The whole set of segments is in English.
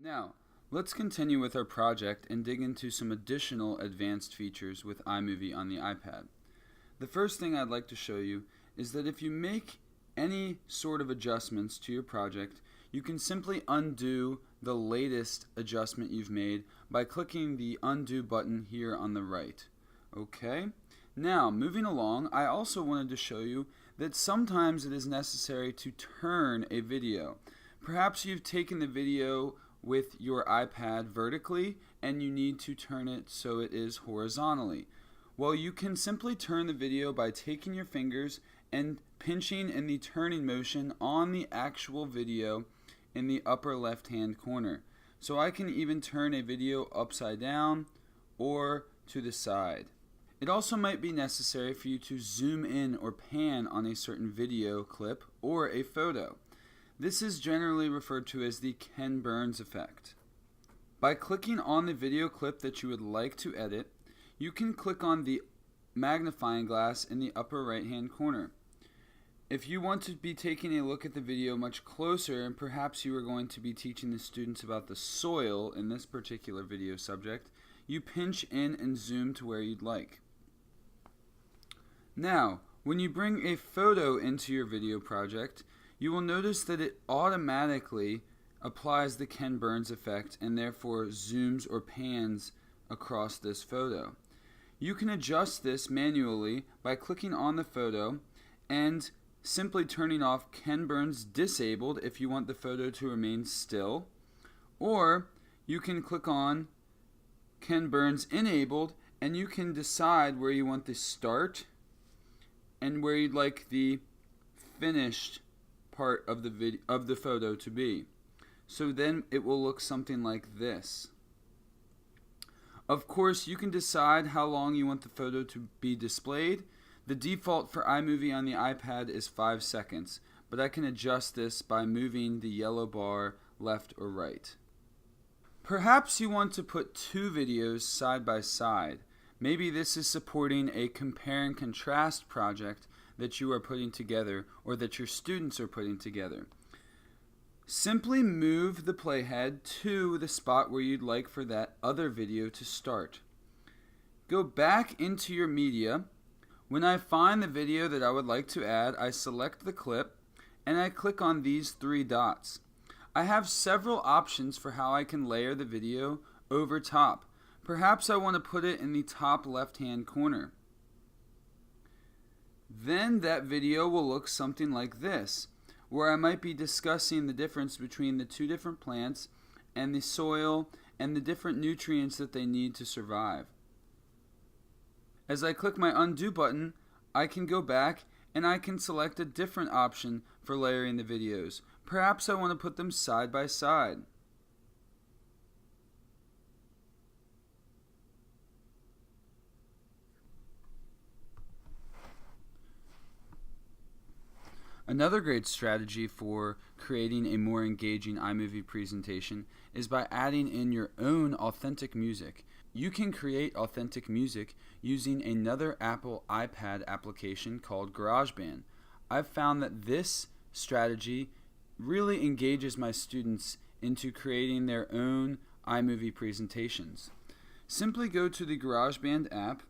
Now, let's continue with our project and dig into some additional advanced features with iMovie on the iPad. The first thing I'd like to show you is that if you make any sort of adjustments to your project, you can simply undo the latest adjustment you've made by clicking the undo button here on the right. Okay? Now, moving along, I also wanted to show you that sometimes it is necessary to turn a video. Perhaps you've taken the video with your iPad vertically and you need to turn it so it is horizontally. Well, you can simply turn the video by taking your fingers and pinching in the turning motion on the actual video in the upper left hand corner. So I can even turn a video upside down or to the side. It also might be necessary for you to zoom in or pan on a certain video clip or a photo. This is generally referred to as the Ken Burns effect. By clicking on the video clip that you would like to edit, you can click on the magnifying glass in the upper right hand corner. If you want to be taking a look at the video much closer, and perhaps you are going to be teaching the students about the soil in this particular video subject, you pinch in and zoom to where you'd like. Now, when you bring a photo into your video project, you will notice that it automatically applies the Ken Burns effect and therefore zooms or pans across this photo. You can adjust this manually by clicking on the photo and simply turning off Ken Burns disabled if you want the photo to remain still, or you can click on Ken Burns enabled and you can decide where you want the start and where you'd like the finished part of the photo to be. So then it will look something like this. Of course, you can decide how long you want the photo to be displayed. The default for iMovie on the iPad is 5 seconds, but I can adjust this by moving the yellow bar left or right. Perhaps you want to put two videos side by side. Maybe this is supporting a compare and contrast project that you are putting together or that your students are putting together. Simply move the playhead to the spot where you'd like for that other video to start. Go back into your media. When I find the video that I would like to add, I select the clip and I click on these three dots. I have several options for how I can layer the video over top. Perhaps I want to put it in the top left-hand corner. Then that video will look something like this, where I might be discussing the difference between the two different plants and the soil and the different nutrients that they need to survive. As I click my undo button, I can go back and I can select a different option for layering the videos. Perhaps I want to put them side by side. Another great strategy for creating a more engaging iMovie presentation is by adding in your own authentic music. You can create authentic music using another Apple iPad application called GarageBand. I've found that this strategy really engages my students into creating their own iMovie presentations. Simply go to the GarageBand app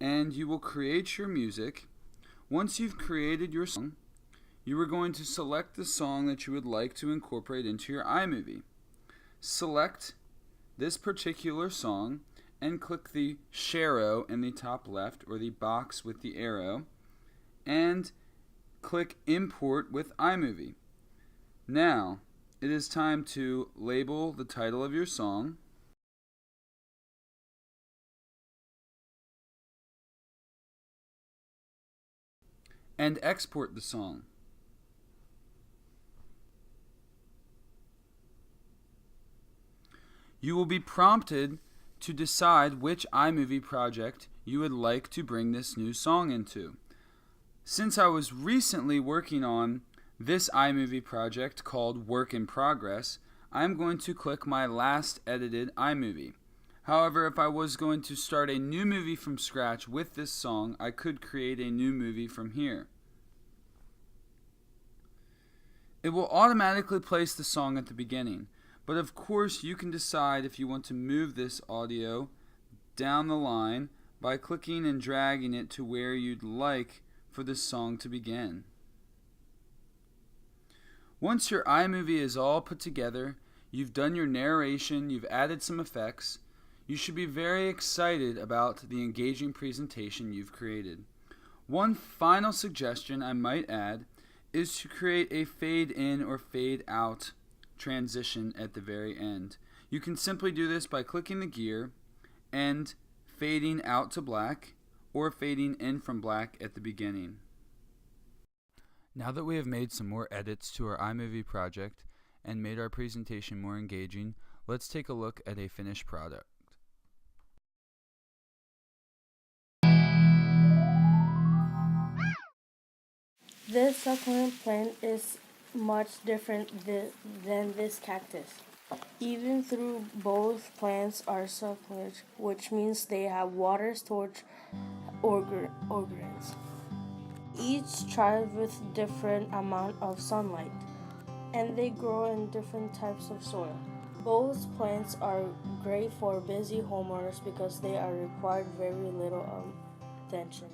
and you will create your music. Once you've created your song, you are going to select the song that you would like to incorporate into your iMovie. Select this particular song and click the sharrow in the top left, or the box with the arrow, and click Import with iMovie. Now, it is time to label the title of your song, and export the song. You will be prompted to decide which iMovie project you would like to bring this new song into. Since I was recently working on this iMovie project called Work in Progress, I'm going to click my last edited iMovie. However, if I was going to start a new movie from scratch with this song, I could create a new movie from here. It will automatically place the song at the beginning, But of course, you can decide if you want to move this audio down the line by clicking and dragging it to where you'd like for the song to begin. Once your iMovie is all put together, you've done your narration, you've added some effects, you should be very excited about the engaging presentation you've created. One final suggestion I might add is to create a fade in or fade out transition at the very end. You can simply do this by clicking the gear and fading out to black or fading in from black at the beginning. Now that we have made some more edits to our iMovie project and made our presentation more engaging, let's take a look at a finished product. This succulent plant is much different than this cactus. Even though both plants are succulent, which means they have water storage organs. Each thrives with different amount of sunlight, and they grow in different types of soil. Both plants are great for busy homeowners because they are required very little attention.